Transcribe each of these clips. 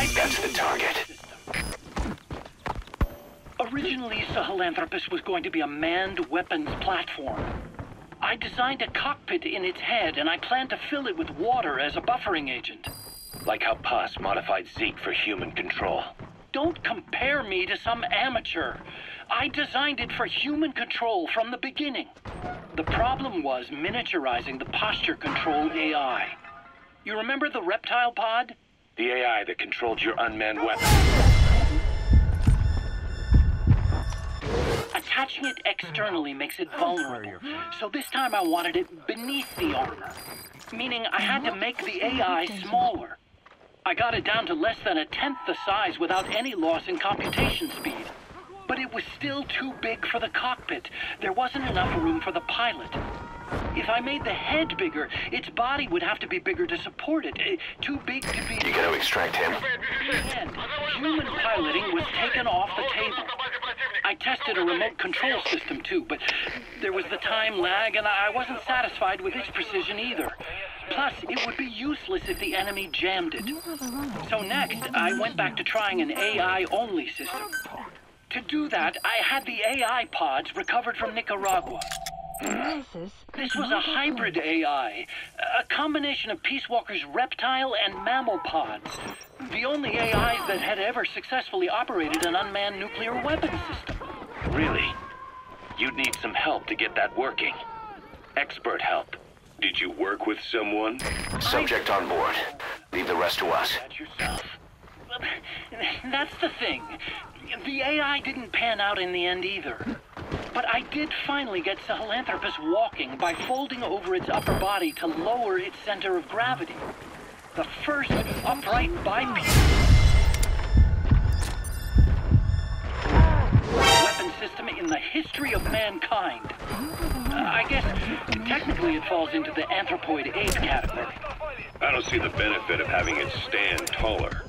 That's the target. Originally, Sahelanthropus was going to be a manned weapons platform. I designed a cockpit in its head, and I planned to fill it with water as a buffering agent. Like how Paz modified Zeke for human control. Don't compare me to some amateur. I designed it for human control from the beginning. The problem was miniaturizing the posture control AI. You remember the reptile pod? The AI that controlled your unmanned weapon. Attaching it externally makes it vulnerable. So this time I wanted it beneath the armor. Meaning I had to make the AI smaller. I got it down to less than 1/10 the size without any loss in computation speed. But it was still too big for the cockpit. There wasn't enough room for the pilot. If I made the head bigger, its body would have to be bigger to support it. Too big to be... You gotta extract him. In the end, human piloting was taken off the table. I tested a remote control system too, but there was the time lag and I wasn't satisfied with its precision either. Plus, it would be useless if the enemy jammed it. So next, I went back to trying an AI-only system. To do that, I had the AI pods recovered from Nicaragua. This was a hybrid AI, a combination of Peace Walker's reptile and mammal pods. The only AIs that had ever successfully operated an unmanned nuclear weapons system. Really? You'd need some help to get that working. Expert help. Did you work with someone? Subject on board. Leave the rest to us. Yourself. That's the thing. The AI didn't pan out in the end either. But I did finally get Sahelanthropus walking by folding over its upper body to lower its center of gravity. The first upright bipedal weapon system in the history of mankind. I guess technically it falls into the anthropoid ape category. I don't see the benefit of having it stand taller.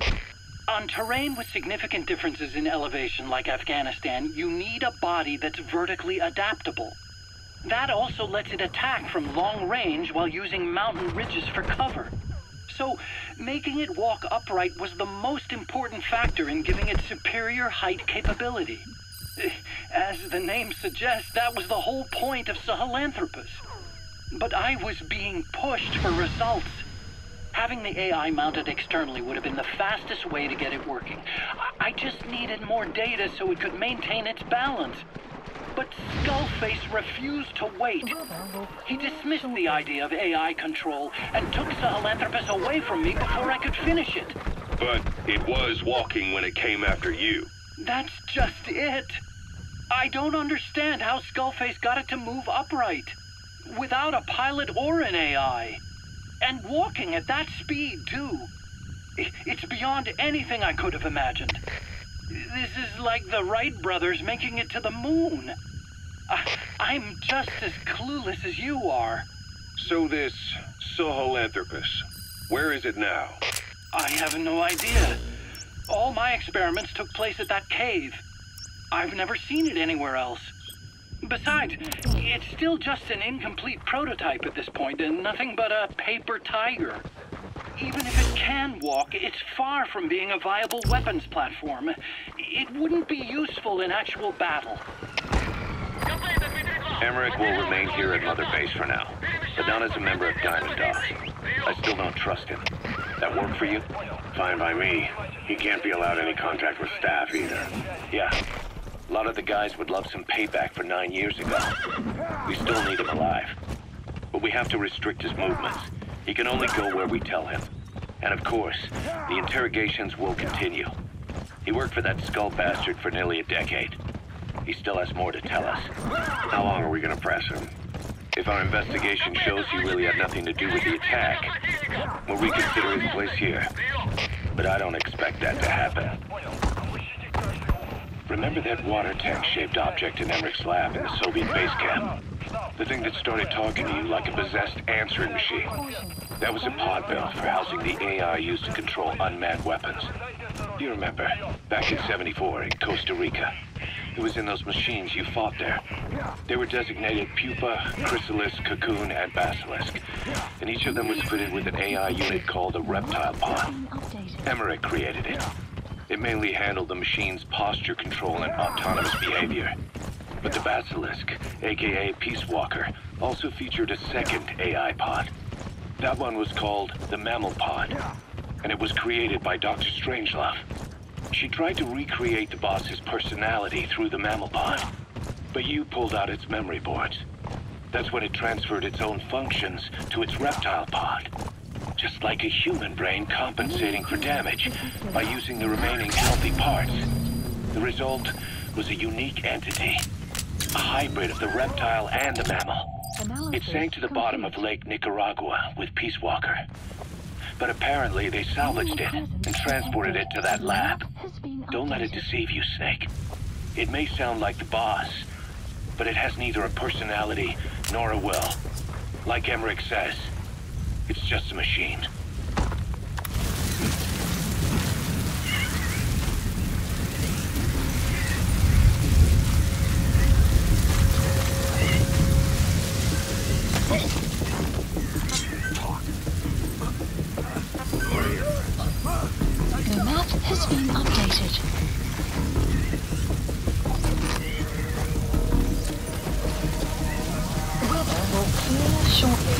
On terrain with significant differences in elevation like Afghanistan, you need a body that's vertically adaptable. That also lets it attack from long range while using mountain ridges for cover. So, making it walk upright was the most important factor in giving it superior height capability. As the name suggests, that was the whole point of Sahelanthropus. But I was being pushed for results. Having the AI mounted externally would have been the fastest way to get it working. I just needed more data so it could maintain its balance. But Skullface refused to wait. He dismissed the idea of AI control and took Sahelanthropus away from me before I could finish it. But it was walking when it came after you. That's just it. I don't understand how Skullface got it to move upright, without a pilot or an AI. And walking at that speed, too. It's beyond anything I could have imagined. This is like the Wright brothers making it to the moon. I'm just as clueless as you are. So this Sahelanthropus, where is it now? I have no idea. All my experiments took place at that cave. I've never seen it anywhere else. Besides, it's still just an incomplete prototype at this point, and nothing but a paper tiger. Even if it can walk, it's far from being a viable weapons platform. It wouldn't be useful in actual battle. Emmerich will remain here at Mother Base for now, but not as a member of Diamond Dogs. I still don't trust him. That work for you? Fine by me. He can't be allowed any contact with staff either. Yeah. A lot of the guys would love some payback for 9 years ago. We still need him alive. But we have to restrict his movements. He can only go where we tell him. And of course, the interrogations will continue. He worked for that skull bastard for nearly a decade. He still has more to tell us. How long are we gonna press him? If our investigation shows he really had nothing to do with the attack, we'll reconsider his place here. But I don't expect that to happen. Remember that water tank-shaped object in Emmerich's lab in the Soviet base camp? The thing that started talking to you like a possessed answering machine. That was a pod built for housing the AI used to control unmanned weapons. You remember, back in '74 in Costa Rica. It was in those machines you fought there. They were designated Pupa, Chrysalis, Cocoon, and Basilisk. And each of them was fitted with an AI unit called a reptile pod. Emmerich created it. It mainly handled the machine's posture control and autonomous behavior. But the Basilisk, a.k.a. Peace Walker, also featured a second AI pod. That one was called the Mammal Pod, and it was created by Dr. Strangelove. She tried to recreate the boss's personality through the Mammal Pod, but you pulled out its memory boards. That's when it transferred its own functions to its reptile pod. Just like a human brain compensating for damage by using the remaining healthy parts. The result was a unique entity, a hybrid of the reptile and the mammal. It sank to the bottom of Lake Nicaragua with Peace Walker. But apparently they salvaged it and transported it to that lab. Don't let it deceive you, Snake. It may sound like the boss, but it has neither a personality nor a will. Like Emmerich says, it's just a machine. The map has been updated. Weather will clear shortly.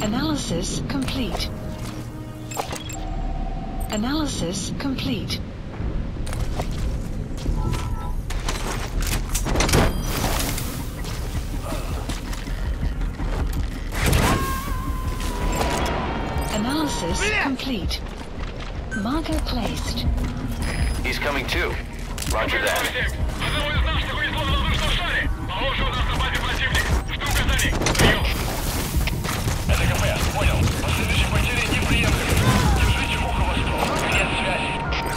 Analysis complete. Analysis complete. Analysis complete. Marker placed. He's coming too. Roger that.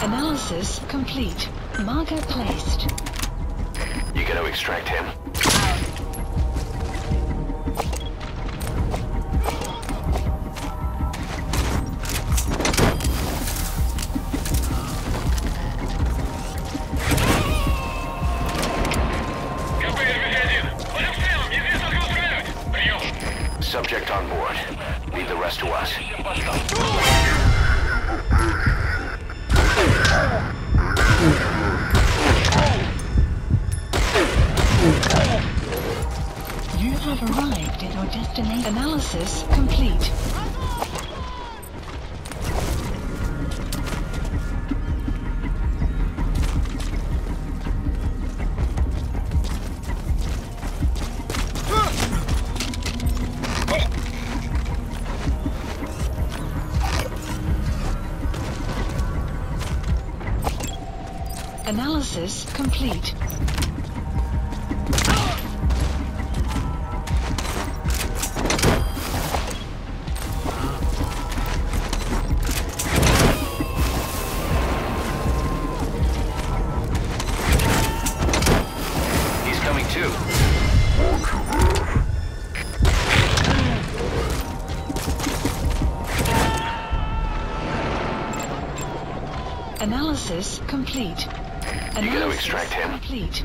Analysis complete. Marker placed. You gotta extract him. Subject on board. Leave the rest to us. You have arrived at your destination. Analysis complete. Analysis complete. He's coming too. Analysis complete. You gotta extract him. Complete.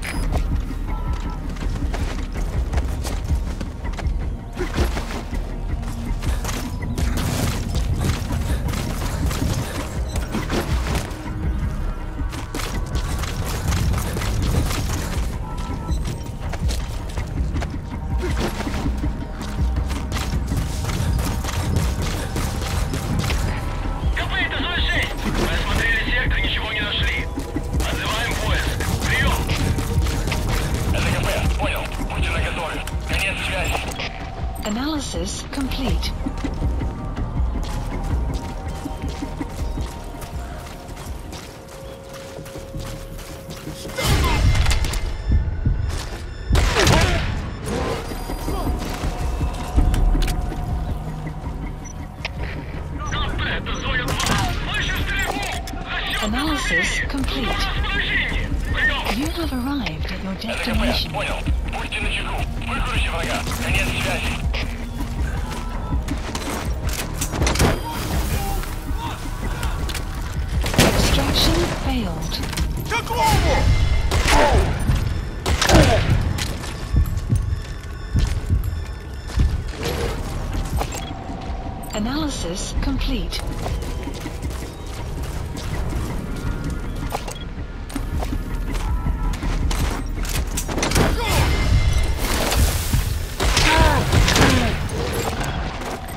Analysis complete. Analysis complete. have arrived at your destination. Понял. Будьте начеку. Выкрути врага. Конец связи. Extraction failed. Analysis complete.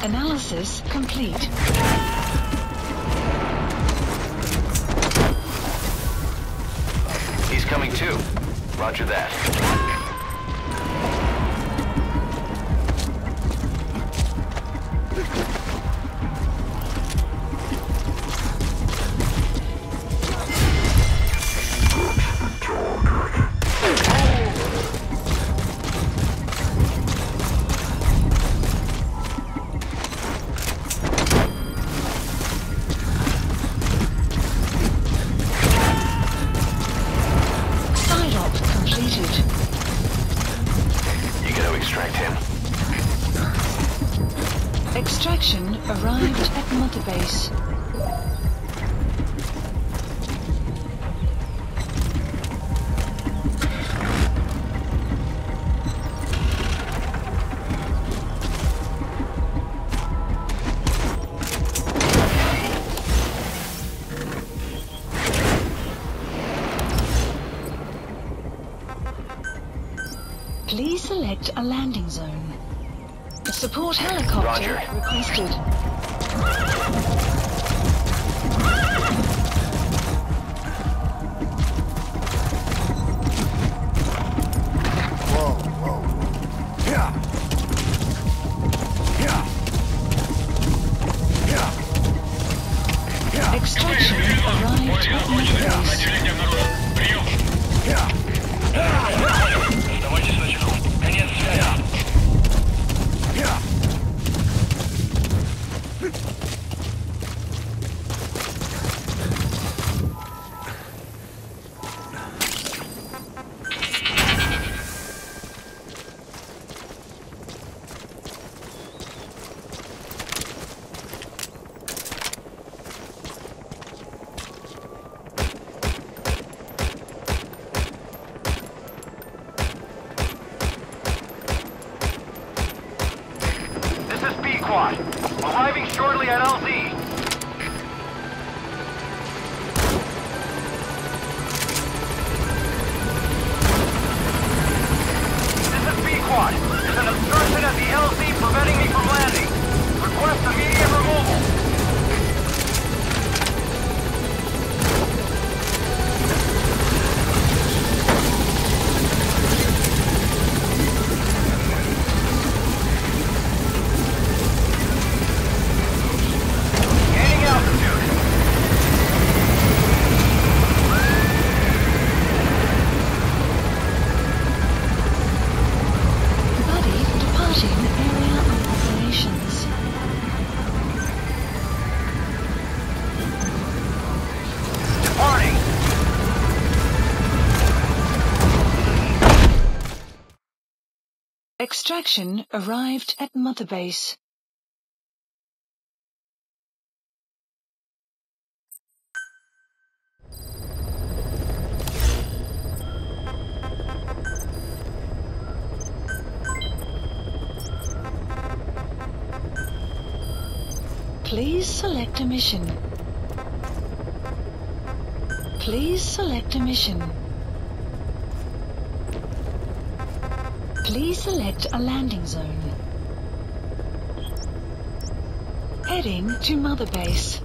Analysis complete. He's coming too. Roger that. Extraction arrived at Mother Base. Please select a landing zone. A support helicopter requested. Extraction arrived at Mother Base. Оставайтесь начеку. Конец связи. Arriving shortly at LZ. This is B-Quad. There's an obstruction at the LZ preventing me from landing. Request immediate removal. Extraction arrived at Mother Base. Please select a mission. Please select a mission. Please select a landing zone. Heading to Mother Base.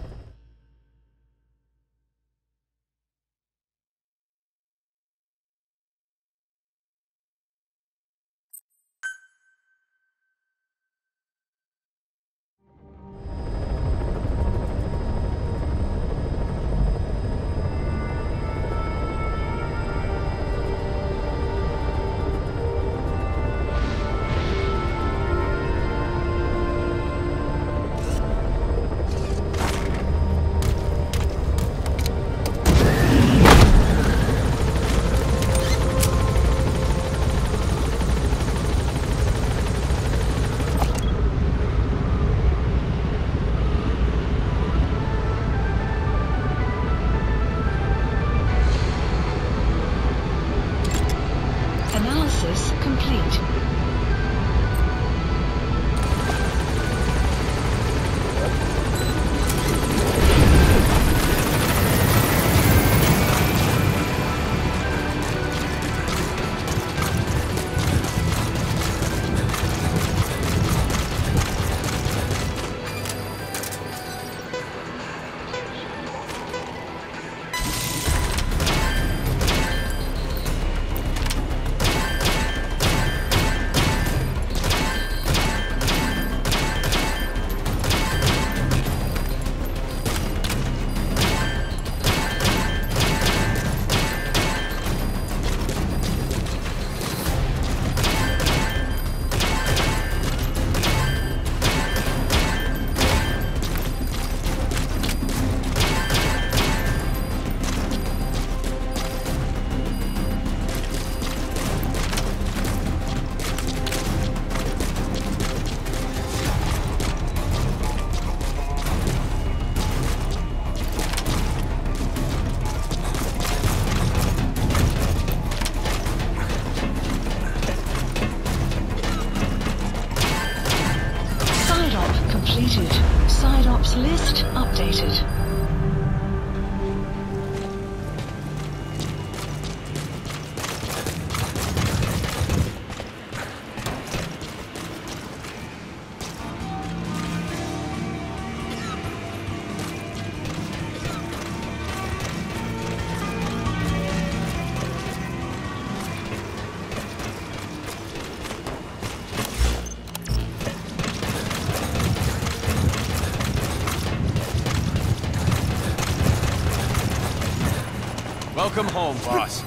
activated. Welcome home, boss.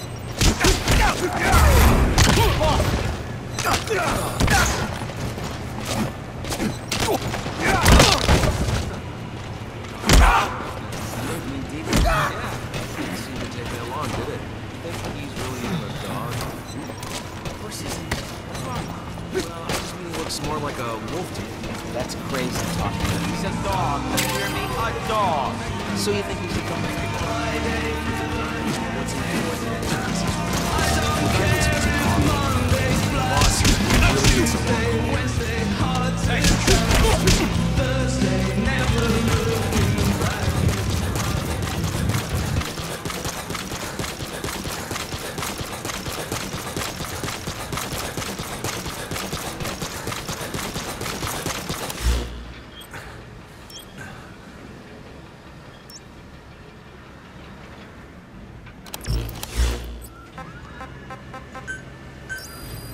More like a wolf to me. That's crazy talking. He's a dog. You hear me? A dog. So you think he should come back?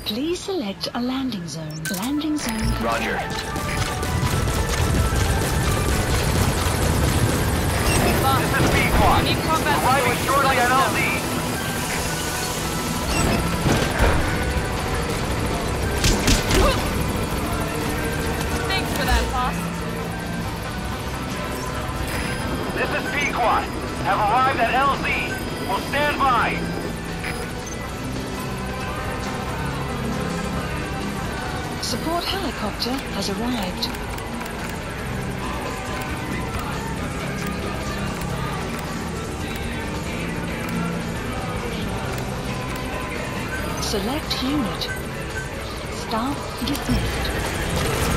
Please select a landing zone. Landing zone confirmed. Roger. This is B-Quad. Arriving shortly at LZ. Thanks for that, boss. This is B-Quad. Have arrived at LZ. Will stand by. Support helicopter has arrived. Select unit. Staff dismissed.